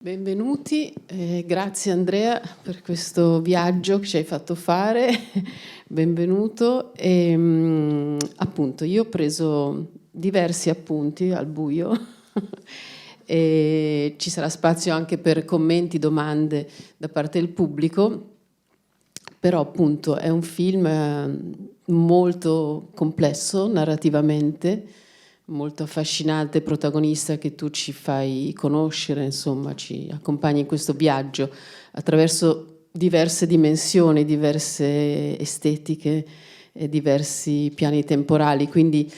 Benvenuti, grazie Andrea per questo viaggio che ci hai fatto fare, benvenuto. Appunto, io ho preso diversi appunti al buio e ci sarà spazio anche per commenti, domande da parte del pubblico, però appunto è un film molto complesso narrativamente, molto affascinante protagonista che tu ci fai conoscere, insomma, ci accompagni in questo viaggio attraverso diverse dimensioni, diverse estetiche e diversi piani temporali. Quindi,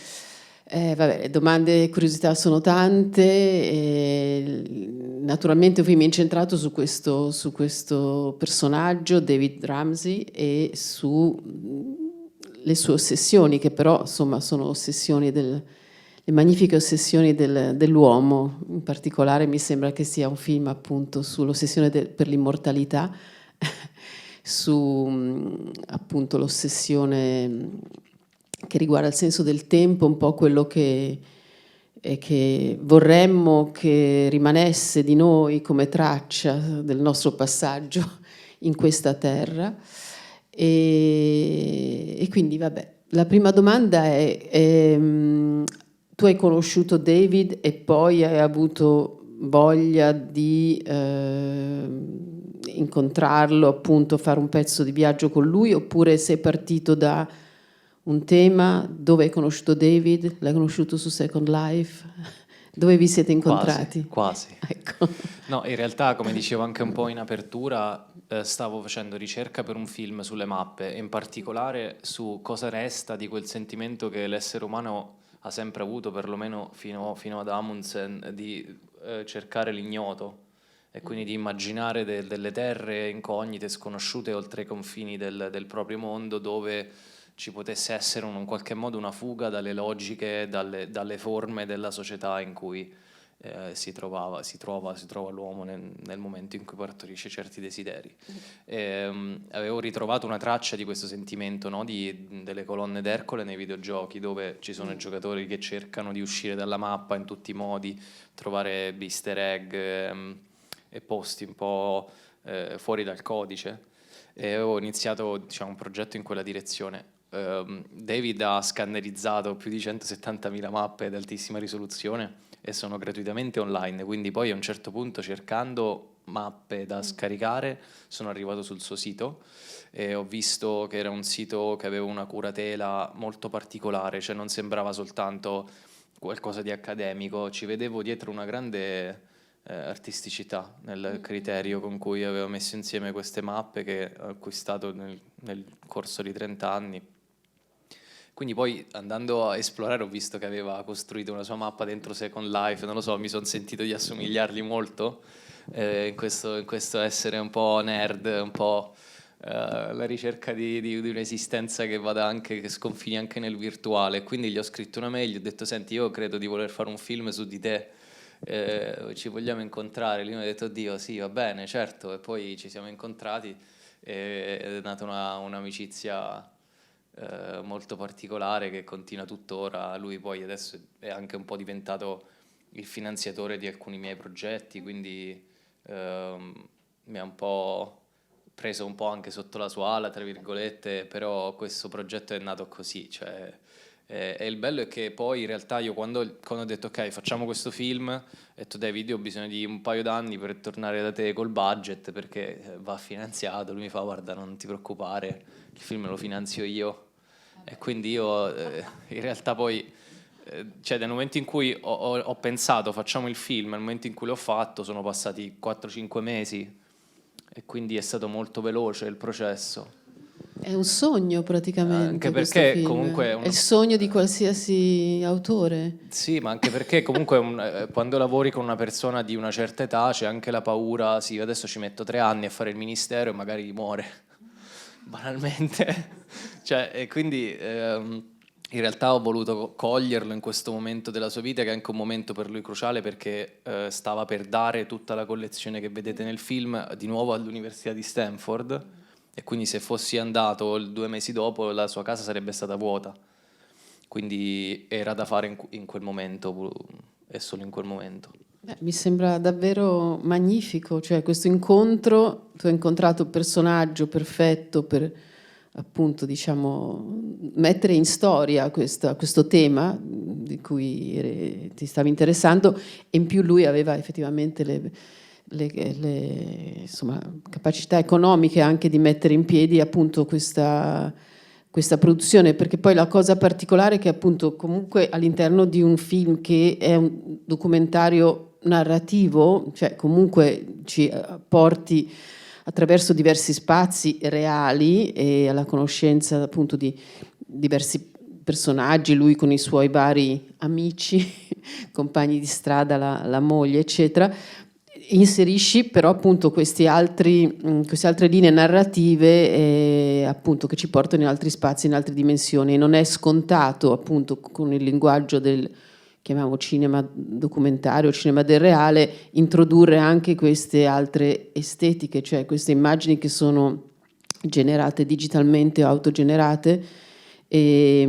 vabbè, domande e curiosità sono tante. Naturalmente il film è incentrato su questo personaggio, David Ramsey, e su le sue ossessioni, che però insomma sono ossessioni le magnifiche ossessioni dell'uomo. In particolare mi sembra che sia un film appunto sull'ossessione per l'immortalità, su appunto l'ossessione che riguarda il senso del tempo, un po' quello che vorremmo che rimanesse di noi come traccia del nostro passaggio in questa terra. E quindi vabbè, la prima domanda è tu hai conosciuto David e poi hai avuto voglia di incontrarlo, appunto fare un pezzo di viaggio con lui, oppure sei partito da un tema? Dove hai conosciuto David? L'hai conosciuto su Second Life? Dove vi siete incontrati? Quasi. Ecco. No, in realtà, come dicevo anche un po' in apertura, stavo facendo ricerca per un film sulle mappe, e in particolare su cosa resta di quel sentimento che l'essere umano ha sempre avuto, perlomeno fino ad Amundsen, di cercare l'ignoto e quindi di immaginare delle terre incognite, sconosciute oltre i confini del proprio mondo, dove ci potesse essere in qualche modo una fuga dalle logiche, dalle forme della società in cui si trova l'uomo nel momento in cui partorisce certi desideri. Avevo ritrovato una traccia di questo sentimento, no? Delle colonne d'Ercole nei videogiochi, dove ci sono i giocatori che cercano di uscire dalla mappa in tutti i modi, trovare easter egg e posti un po' fuori dal codice. E avevo iniziato, diciamo, un progetto in quella direzione. David ha scannerizzato più di 170.000 mappe ad altissima risoluzione e sono gratuitamente online, quindi poi a un certo punto, cercando mappe da scaricare, sono arrivato sul suo sito e ho visto che era un sito che aveva una curatela molto particolare, cioè non sembrava soltanto qualcosa di accademico, ci vedevo dietro una grande artisticità nel criterio con cui aveva messo insieme queste mappe che ho acquistato nel corso di 30 anni. Quindi poi, andando a esplorare, ho visto che aveva costruito una sua mappa dentro Second Life, non lo so, mi sono sentito di assomigliargli molto in questo essere un po' nerd, un po' la ricerca di un'esistenza che vada anche, che sconfini anche nel virtuale. Quindi gli ho scritto una mail, gli ho detto: senti, io credo di voler fare un film su di te, ci vogliamo incontrare? Lui mi ha detto: oddio, sì, va bene, certo. E poi ci siamo incontrati ed è nata un'amicizia molto particolare che continua tuttora. Lui poi adesso è anche un po' diventato il finanziatore di alcuni miei progetti, quindi mi ha un po' preso un po' anche sotto la sua ala, tra virgolette, però questo progetto è nato così, cioè, e il bello è che poi in realtà io quando ho detto ok, facciamo questo film, ho detto David, io ho bisogno di un paio d'anni per tornare da te col budget perché va finanziato. Lui mi fa: guarda, non ti preoccupare, il film lo finanzio io. E quindi io in realtà poi, cioè nel momento in cui ho pensato facciamo il film, nel momento in cui l'ho fatto sono passati 4-5 mesi e quindi è stato molto veloce il processo. È un sogno Anche praticamente questo perché film, comunque è il sogno di qualsiasi autore. sì, ma anche perché comunque quando lavori con una persona di una certa età c'è anche la paura, sì, adesso ci metto 3 anni a fare il ministero e magari muore, banalmente. Cioè, e quindi in realtà ho voluto coglierlo in questo momento della sua vita, che è anche un momento per lui cruciale, perché stava per dare tutta la collezione che vedete nel film di nuovo all'Università di Stanford, e quindi se fossi andato 2 mesi dopo la sua casa sarebbe stata vuota. Quindi era da fare in quel momento e solo in quel momento. Mi sembra davvero magnifico, cioè questo incontro, tu hai incontrato il personaggio perfetto per appunto diciamo mettere in storia questo tema di cui ti stavi interessando, e in più lui aveva effettivamente insomma, capacità economiche anche di mettere in piedi appunto questa produzione, perché poi la cosa particolare è che appunto comunque all'interno di un film che è un documentario narrativo, cioè comunque ci porti attraverso diversi spazi reali e alla conoscenza appunto di diversi personaggi, lui con i suoi vari amici, compagni di strada, la moglie, eccetera. Inserisci però appunto queste altre linee narrative appunto che ci portano in altri spazi, in altre dimensioni. Non è scontato appunto con il linguaggio del chiamiamo cinema documentario, cinema del reale, introdurre anche queste altre estetiche, cioè queste immagini che sono generate digitalmente o autogenerate, e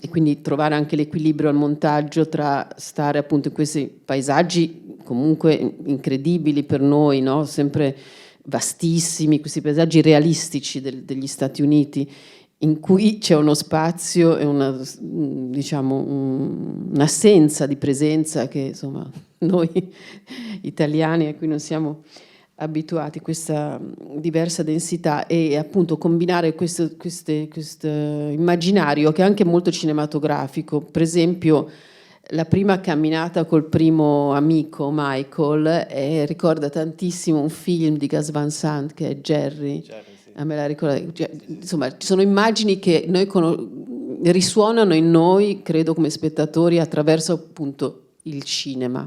quindi trovare anche l'equilibrio al montaggio tra stare appunto in questi paesaggi comunque incredibili per noi, no? Sempre vastissimi, questi paesaggi realistici degli Stati Uniti, in cui c'è uno spazio e diciamo, un'assenza di presenza che insomma noi italiani a cui non siamo abituati, questa diversa densità, e appunto combinare questo immaginario che è anche molto cinematografico. Per esempio la prima camminata col primo amico Michael ricorda tantissimo un film di Gus Van Sant che è Jerry. Sì. A me la ricorda, cioè, insomma, ci sono immagini che noi risuonano in noi, credo, come spettatori attraverso appunto il cinema,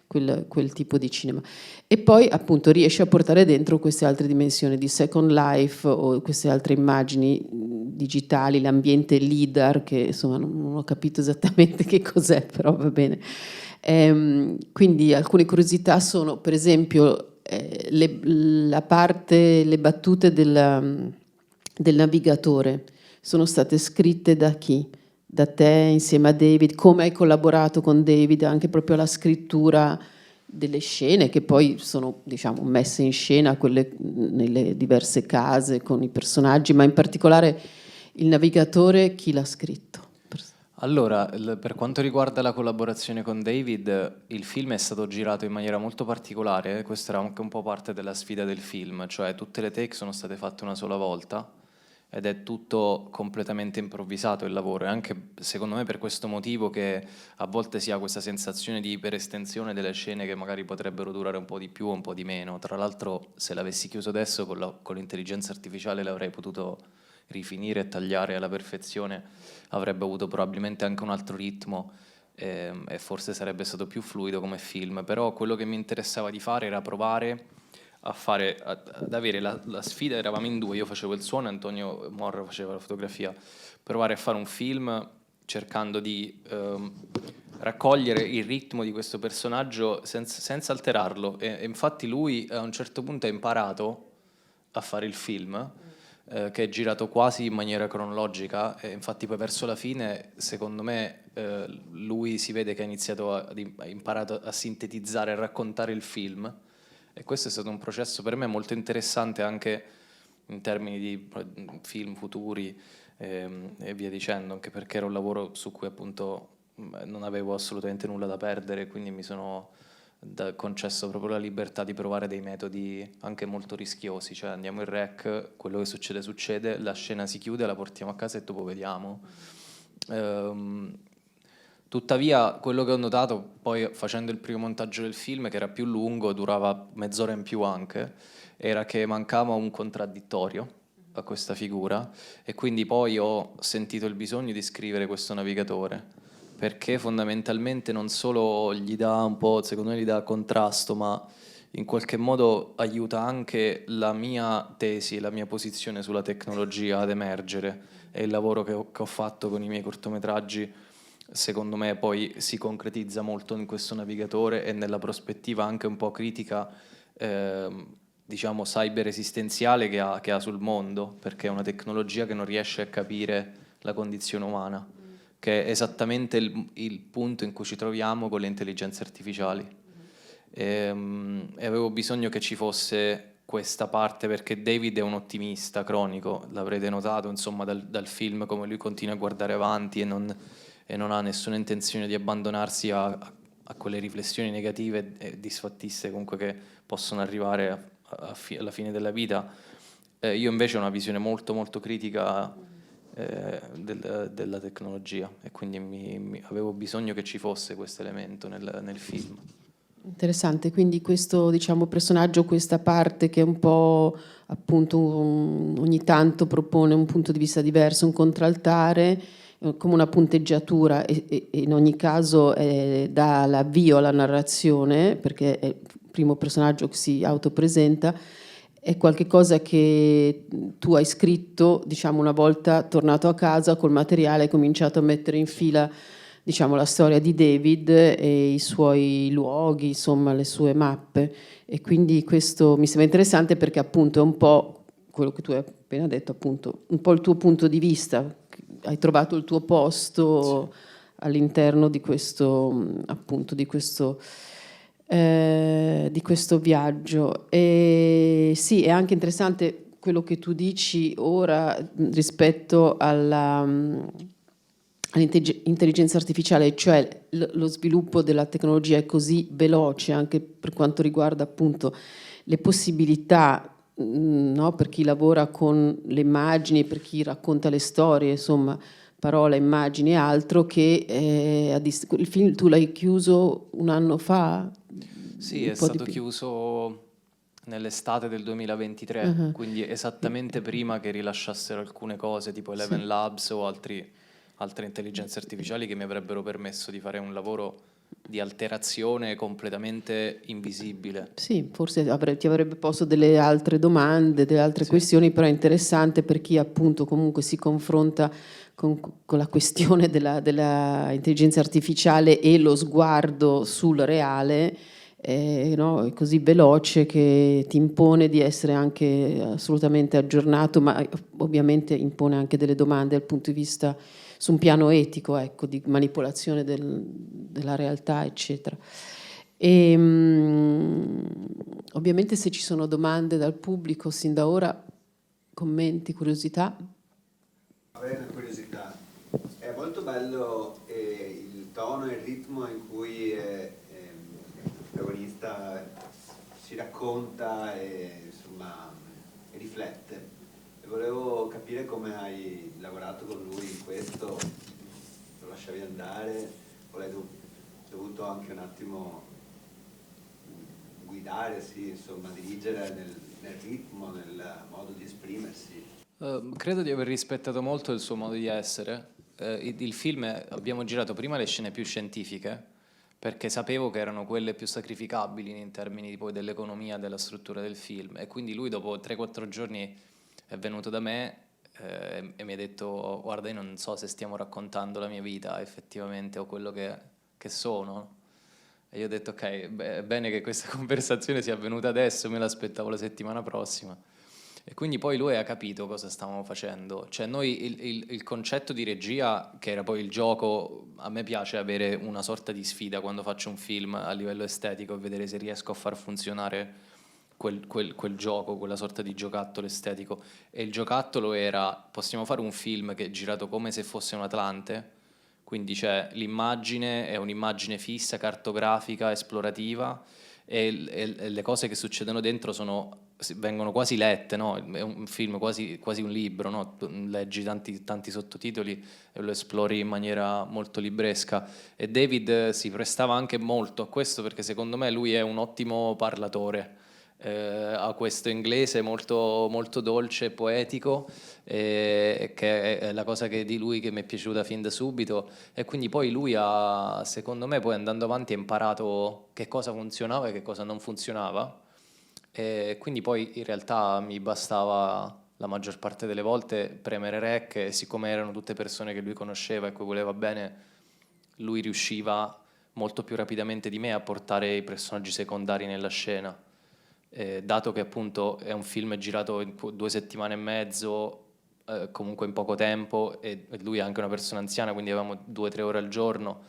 quel tipo di cinema. E poi appunto riesce a portare dentro queste altre dimensioni di Second Life o queste altre immagini digitali, l'ambiente LIDAR, che insomma non ho capito esattamente che cos'è, però va bene. Quindi alcune curiosità sono, per esempio, le battute del navigatore sono state scritte da chi? Da te insieme a David? Come hai collaborato con David anche proprio alla scrittura delle scene che poi sono, diciamo, messe in scena nelle diverse case con i personaggi, ma in particolare il navigatore chi l'ha scritto? Allora, per quanto riguarda la collaborazione con David, il film è stato girato in maniera molto particolare, questa era anche un po' parte della sfida del film, cioè tutte le take sono state fatte una sola volta ed è tutto completamente improvvisato il lavoro, e anche secondo me per questo motivo che a volte si ha questa sensazione di iperestensione delle scene che magari potrebbero durare un po' di più o un po' di meno. Tra l'altro, se l'avessi chiuso adesso con l'intelligenza artificiale l'avrei potuto rifinire e tagliare alla perfezione, avrebbe avuto probabilmente anche un altro ritmo e forse sarebbe stato più fluido come film. Però quello che mi interessava di fare era provare ad avere la sfida. Eravamo in due, io facevo il suono e Antonio Morra faceva la fotografia, provare a fare un film cercando di raccogliere il ritmo di questo personaggio senza alterarlo, e infatti lui a un certo punto ha imparato a fare il film, che è girato quasi in maniera cronologica, e infatti poi verso la fine secondo me lui si vede che ha imparato a sintetizzare, a raccontare il film, e questo è stato un processo per me molto interessante anche in termini di film futuri e via dicendo, anche perché era un lavoro su cui appunto non avevo assolutamente nulla da perdere, quindi mi sono concesso proprio la libertà di provare dei metodi anche molto rischiosi, cioè andiamo in rec, quello che succede succede, la scena si chiude, la portiamo a casa e dopo vediamo. Tuttavia quello che ho notato poi facendo il primo montaggio del film, che era più lungo, durava mezz'ora in più anche, era che mancava un contraddittorio a questa figura, e quindi poi ho sentito il bisogno di scrivere questo navigatore, perché fondamentalmente non solo gli dà un po', secondo me gli dà contrasto, ma in qualche modo aiuta anche la mia tesi, la mia posizione sulla tecnologia ad emergere, e il lavoro che ho fatto con i miei cortometraggi secondo me poi si concretizza molto in questo navigatore e nella prospettiva anche un po' critica, diciamo cyber esistenziale che ha sul mondo, perché è una tecnologia che non riesce a capire la condizione umana, che è esattamente il punto in cui ci troviamo con le intelligenze artificiali. e avevo bisogno che ci fosse questa parte, perché David è un ottimista cronico, l'avrete notato insomma dal film, come lui continua a guardare avanti e non ha nessuna intenzione di abbandonarsi a quelle riflessioni negative e disfattiste comunque che possono arrivare alla fine della vita. Io invece ho una visione molto molto critica della tecnologia, e quindi avevo bisogno che ci fosse questo elemento nel film. Interessante, quindi questo, diciamo, personaggio, questa parte che è un po' appunto ogni tanto propone un punto di vista diverso, un contraltare, come una punteggiatura e in ogni caso dà l'avvio alla narrazione, perché è il primo personaggio che si autopresenta, è qualcosa che tu hai scritto, diciamo, una volta tornato a casa col materiale, hai cominciato a mettere in fila, diciamo, la storia di David e i suoi luoghi, insomma, le sue mappe. E quindi questo mi sembra interessante perché appunto è un po' quello che tu hai appena detto, appunto, un po' il tuo punto di vista. Hai trovato il tuo posto all'interno di questo, appunto, di questo viaggio. E sì, è anche interessante quello che tu dici ora rispetto all'intelligenza artificiale, cioè lo sviluppo della tecnologia è così veloce anche per quanto riguarda appunto le possibilità, no, per chi lavora con le immagini, per chi racconta le storie, insomma, parola, immagini e altro, che il film tu l'hai chiuso un anno fa? Sì, Un è po' di stato più. chiuso nell'estate del 2023, Uh-huh. quindi esattamente prima che rilasciassero alcune cose tipo Sì. Eleven Labs o altre intelligenze artificiali che mi avrebbero permesso di fare un lavoro di alterazione completamente invisibile. Sì, forse ti avrebbe posto delle altre domande, delle altre Sì, questioni, però è interessante per chi appunto comunque si confronta con la questione della intelligenza artificiale e lo sguardo sul reale, no, è così veloce che ti impone di essere anche assolutamente aggiornato, ma ovviamente impone anche delle domande dal punto di vista su un piano etico, ecco, di manipolazione della realtà, eccetera. E, ovviamente se ci sono domande dal pubblico, sin da ora, commenti, curiosità. Avrei una curiosità. È molto bello il tono e il ritmo in cui il protagonista si racconta e insomma riflette. E volevo capire come hai lavorato con lui in questo, lo lasciavi andare o l'hai dovuto anche un attimo guidare, sì, insomma dirigere nel ritmo, nel modo di esprimersi. Credo di aver rispettato molto il suo modo di essere. Il film abbiamo girato prima le scene più scientifiche, perché sapevo che erano quelle più sacrificabili in termini poi dell'economia, della struttura del film, e quindi lui dopo 3-4 giorni è venuto da me e mi ha detto: guarda, io non so se stiamo raccontando la mia vita effettivamente o quello che sono. E io ho detto: ok, è bene che questa conversazione sia avvenuta adesso, me l'aspettavo la settimana prossima. E quindi poi lui ha capito cosa stavamo facendo. Cioè noi il concetto di regia, che era poi il gioco, a me piace avere una sorta di sfida quando faccio un film a livello estetico e vedere se riesco a far funzionare quel gioco, quella sorta di giocattolo estetico. E il giocattolo era: possiamo fare un film che è girato come se fosse un Atlante, quindi c'è l'immagine, è un'immagine fissa, cartografica, esplorativa, e le cose che succedono dentro vengono quasi lette, no? È un film quasi un libro, no? Leggi tanti sottotitoli e lo esplori in maniera molto libresca. E David si prestava anche molto a questo, perché secondo me lui è un ottimo parlatore. Ha questo inglese molto, molto dolce e poetico, che è la cosa di lui che mi è piaciuta fin da subito, e quindi poi lui ha, secondo me, poi andando avanti ha imparato che cosa funzionava e che cosa non funzionava, e quindi poi in realtà mi bastava la maggior parte delle volte premere rec, e siccome erano tutte persone che lui conosceva e cui voleva bene, lui riusciva molto più rapidamente di me a portare i personaggi secondari nella scena. Dato che appunto è un film girato in 2 settimane e mezzo, comunque in poco tempo, e lui è anche una persona anziana, quindi avevamo 2 o 3 ore al giorno,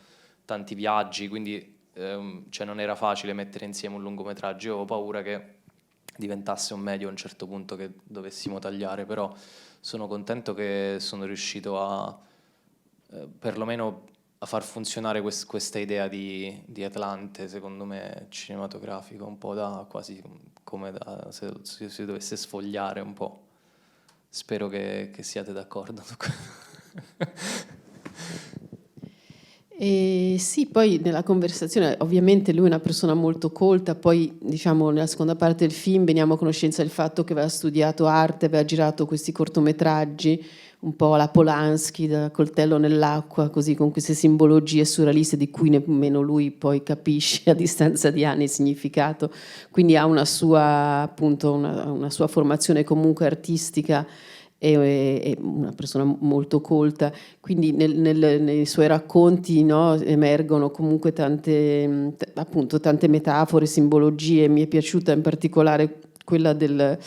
tanti viaggi, quindi cioè non era facile mettere insieme un lungometraggio. Io avevo paura che diventasse un medio a un certo punto che dovessimo tagliare, però sono contento che sono riuscito a perlomeno a far funzionare questa idea di Atlante, secondo me cinematografico, un po' da quasi come da se si dovesse sfogliare un po'. Spero che siate d'accordo su questo. E sì, poi nella conversazione, ovviamente lui è una persona molto colta, poi diciamo nella seconda parte del film veniamo a conoscenza del fatto che aveva studiato arte, aveva girato questi cortometraggi, un po' alla Polanski, da coltello nell'acqua, così con queste simbologie surrealiste di cui nemmeno lui poi capisce a distanza di anni il significato, quindi ha una sua, appunto, una sua formazione comunque artistica, è una persona molto colta, quindi nei suoi racconti, no, emergono comunque appunto, tante metafore, simbologie. Mi è piaciuta in particolare quella del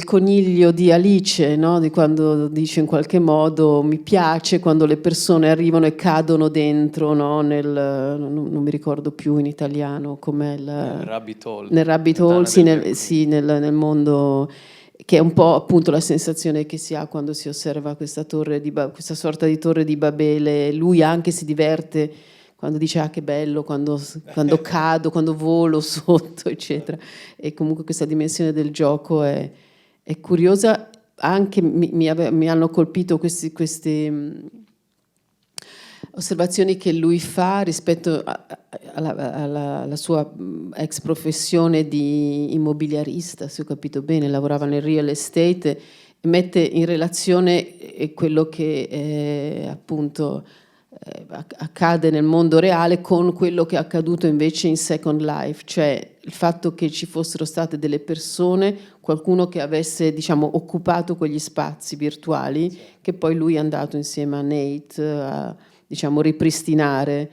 coniglio di Alice, no? Di quando dice in qualche modo mi piace quando le persone arrivano e cadono dentro, no? Non mi ricordo più in italiano com'è Nel rabbit hole. Nel rabbit hole, sì, nel mondo, che è un po' appunto la sensazione che si ha quando si osserva questa questa sorta di torre di Babele. Lui anche si diverte quando dice che bello, quando cado, quando volo sotto, eccetera. E comunque questa dimensione del gioco è curiosa. Anche mi hanno colpito queste osservazioni che lui fa rispetto alla sua ex professione di immobiliarista, se ho capito bene, lavorava nel real estate, e mette in relazione quello che appunto accade nel mondo reale con quello che è accaduto invece in Second Life, cioè il fatto che ci fossero state delle persone, qualcuno che avesse, diciamo, occupato quegli spazi virtuali, che poi lui è andato insieme a Nate a, diciamo, ripristinare.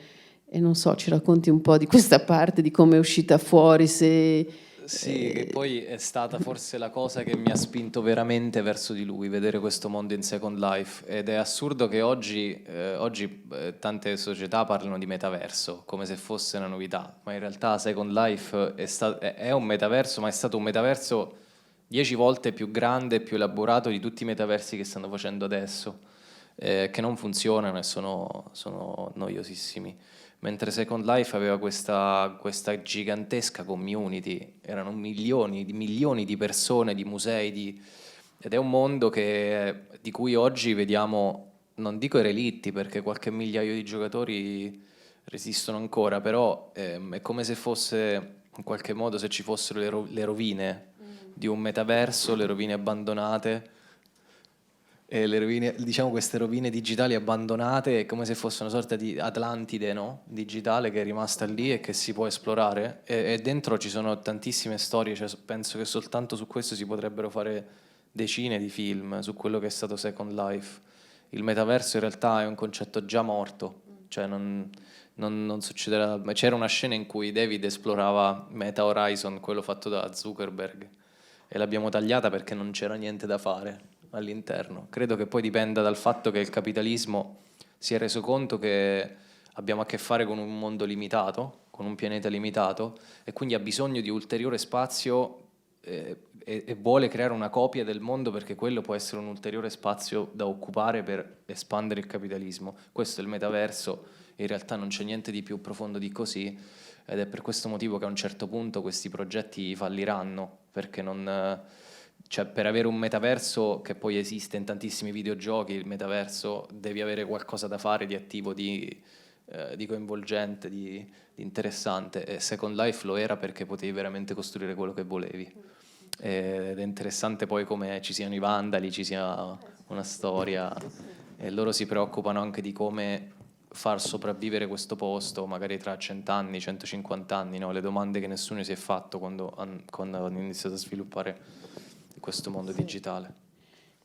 E non so, ci racconti un po' di questa parte, di come è uscita fuori, se... Sì, che poi è stata forse la cosa che mi ha spinto veramente verso di lui, vedere questo mondo in Second Life. Ed è assurdo che oggi tante società parlano di metaverso, come se fosse una novità, ma in realtà Second Life è un metaverso, ma è stato un metaverso 10 volte più grande e più elaborato di tutti i metaversi che stanno facendo adesso, che non funzionano e sono noiosissimi. Mentre Second Life aveva questa gigantesca community, erano milioni di persone, di musei, ed è un mondo di cui oggi vediamo, non dico i relitti, perché qualche migliaio di giocatori resistono ancora, però è come se fosse, in qualche modo, se ci fossero le rovine di un metaverso, le rovine abbandonate, e le rovine, diciamo, queste rovine digitali abbandonate, è come se fosse una sorta di Atlantide, no? Digitale, che è rimasta lì e che si può esplorare, e dentro ci sono tantissime storie, cioè penso che soltanto su questo si potrebbero fare decine di film, su quello che è stato Second Life. Il metaverso in realtà è un concetto già morto, cioè non succederà. C'era una scena in cui David esplorava Meta Horizon, quello fatto da Zuckerberg, e l'abbiamo tagliata perché non c'era niente da fare all'interno. Credo che poi dipenda dal fatto che il capitalismo si è reso conto che abbiamo a che fare con un mondo limitato, con un pianeta limitato, e quindi ha bisogno di ulteriore spazio e vuole creare una copia del mondo, perché quello può essere un ulteriore spazio da occupare per espandere il capitalismo. Questo è il metaverso, in realtà non c'è niente di più profondo di così, ed è per questo motivo che a un certo punto questi progetti falliranno, perché cioè, per avere un metaverso che poi esiste in tantissimi videogiochi, il metaverso, devi avere qualcosa da fare di attivo, di coinvolgente, di interessante, e Second Life lo era perché potevi veramente costruire quello che volevi. Ed è interessante poi come ci siano i vandali, ci sia una storia, e loro si preoccupano anche di come far sopravvivere questo posto magari tra 100 anni, 150 anni, no? Le domande che nessuno si è fatto quando hanno iniziato a sviluppare questo mondo digitale.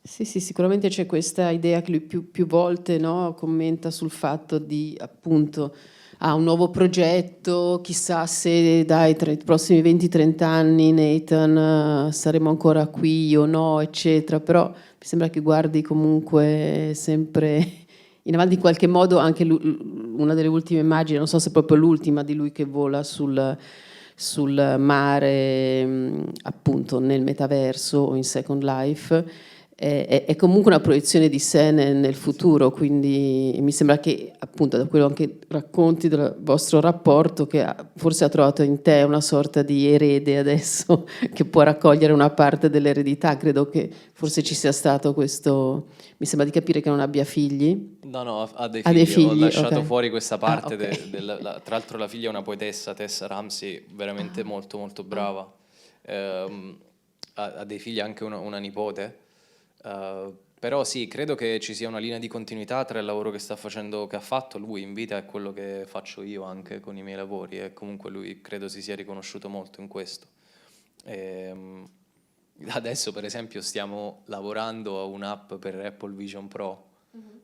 Sì, sicuramente c'è questa idea che lui più volte, no, commenta sul fatto di, appunto, un nuovo progetto, chissà se tra i prossimi 20-30 anni, Nathan, saremo ancora qui o no, eccetera, però mi sembra che guardi comunque sempre in avanti in qualche modo anche una delle ultime immagini, non so se proprio l'ultima, di lui che vola sul mare, appunto nel metaverso o in Second Life, è comunque una proiezione di sé nel futuro, quindi mi sembra che appunto da quello anche racconti del vostro rapporto, che forse ha trovato in te una sorta di erede adesso che può raccogliere una parte dell'eredità. Credo che forse ci sia stato questo, mi sembra di capire che non abbia figli. No, ha dei Ha dei figli. Ho figli, lasciato ok. fuori questa parte. Ok. Tra l'altro la figlia è una poetessa, Tessa Ramsey, veramente molto molto brava. Ha dei figli, anche una nipote. Però sì, credo che ci sia una linea di continuità tra il lavoro che sta facendo, che ha fatto lui in vita, e quello che faccio io anche con i miei lavori, e comunque lui credo si sia riconosciuto molto in questo. Adesso per esempio stiamo lavorando a un'app per Apple Vision Pro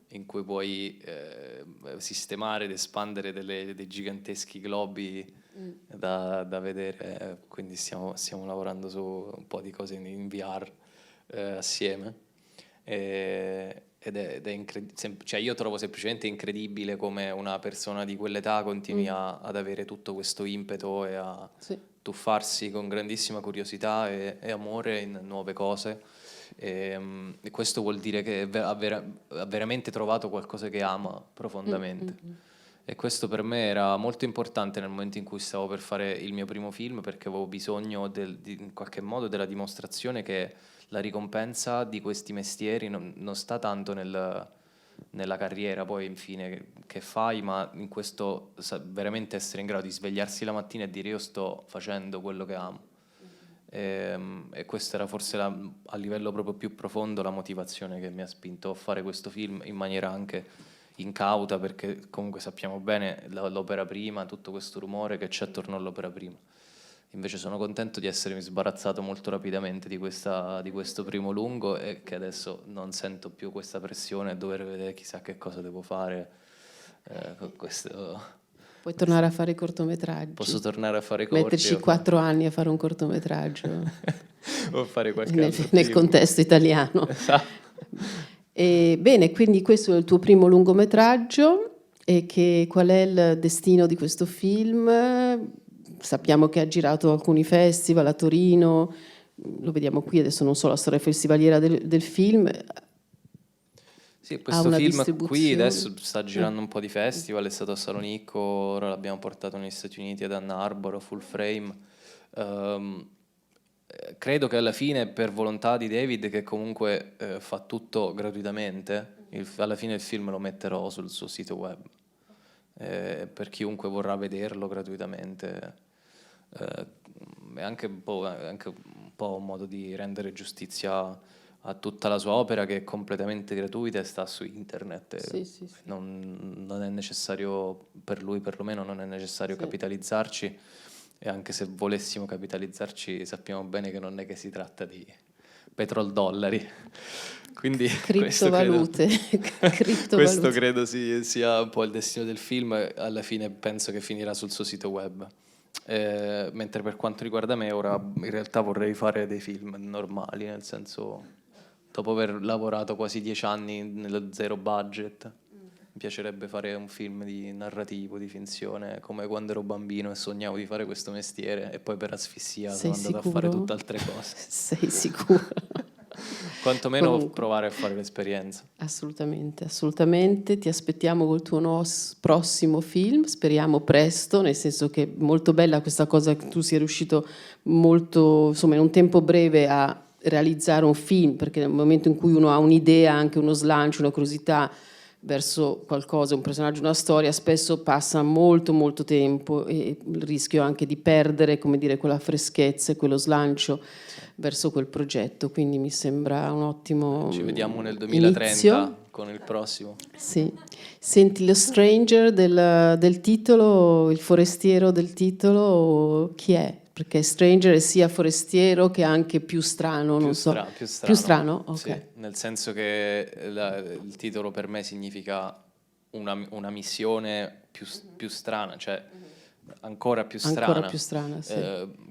in cui puoi sistemare ed espandere dei giganteschi globi da vedere, quindi stiamo lavorando su un po' di cose in VR assieme. Ed è cioè io trovo semplicemente incredibile come una persona di quell'età continui ad avere tutto questo impeto e a tuffarsi con grandissima curiosità e amore in nuove cose, e questo vuol dire che ha veramente trovato qualcosa che ama profondamente. E questo per me era molto importante nel momento in cui stavo per fare il mio primo film, perché avevo bisogno in qualche modo della dimostrazione che la ricompensa di questi mestieri non sta tanto nella carriera poi infine che fai, ma in questo veramente essere in grado di svegliarsi la mattina e dire io sto facendo quello che amo. E questa era forse a livello proprio più profondo la motivazione che mi ha spinto a fare questo film in maniera anche incauta, perché comunque sappiamo bene l'opera prima, tutto questo rumore che c'è attorno all'opera prima. Invece sono contento di essermi sbarazzato molto rapidamente di questo primo lungo, e che adesso non sento più questa pressione a dover vedere chissà che cosa devo fare con questo. Puoi tornare a fare i cortometraggi. Posso tornare a fare corti. Metterci 4 anni a fare un cortometraggio. O fare qualche altro nel film. contesto italiano. Esatto. Bene, quindi questo è il tuo primo lungometraggio. E qual è il destino di questo film? Sappiamo che ha girato alcuni festival a Torino, lo vediamo qui, adesso non so la storia festivaliera del film. Sì, questo film qui adesso sta distribuzione. girando un po' di festival, è stato a Salonicco, ora l'abbiamo portato negli Stati Uniti ad Ann Arbor, Full Frame. Credo che alla fine, per volontà di David, che comunque fa tutto gratuitamente, alla fine il film lo metterò sul suo sito web, per chiunque vorrà vederlo gratuitamente. È anche un po' un modo di rendere giustizia a tutta la sua opera, che è completamente gratuita e sta su internet. Sì. Non è necessario, per lui perlomeno, non è necessario capitalizzarci, e anche se volessimo capitalizzarci sappiamo bene che non è che si tratta di petrodollari. Quindi Criptovalute. questo credo sia un po' il destino del film. Alla fine penso che finirà sul suo sito web. Mentre per quanto riguarda me, ora in realtà vorrei fare dei film normali, nel senso, dopo aver lavorato quasi 10 anni nello zero budget, mi piacerebbe fare un film di narrativo, di finzione, come quando ero bambino e sognavo di fare questo mestiere, e poi per asfissia sono andato a fare tutt'altre cose. Sei sicuro? Quantomeno Comunque, provare a fare l'esperienza. Assolutamente, ti aspettiamo col tuo prossimo film, speriamo presto, nel senso che è molto bella questa cosa che tu sia riuscito molto, insomma, in un tempo breve a realizzare un film, perché nel momento in cui uno ha un'idea, anche uno slancio, una curiosità verso qualcosa, un personaggio, una storia, spesso passa molto tempo, e il rischio anche di perdere, come dire, quella freschezza e quello slancio verso quel progetto, quindi mi sembra un ottimo Ci vediamo nel 2030 inizio. con il prossimo. Sì. Senti, lo stranger del titolo, il forestiero del titolo, chi è? Perché stranger è sia forestiero che anche più strano, non so. Più strano. Più strano? Ok. Sì, nel senso che il titolo per me significa una missione più strana, cioè ancora più strana, Ancora più strana, sì.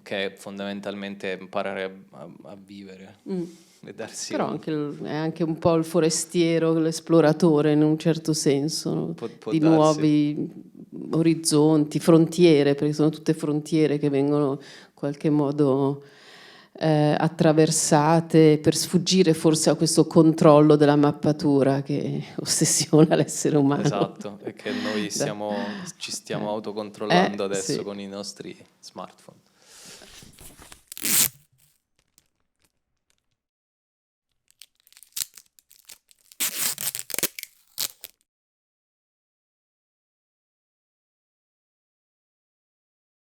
che è fondamentalmente imparare a vivere e darsi Però è anche un po' il forestiero, l'esploratore in un certo senso, no? può Di darsi. nuovi orizzonti, frontiere, perché sono tutte frontiere che vengono in qualche modo attraversate per sfuggire forse a questo controllo della mappatura che ossessiona l'essere umano. Esatto, e che noi ci stiamo autocontrollando adesso sì. con i nostri smartphone.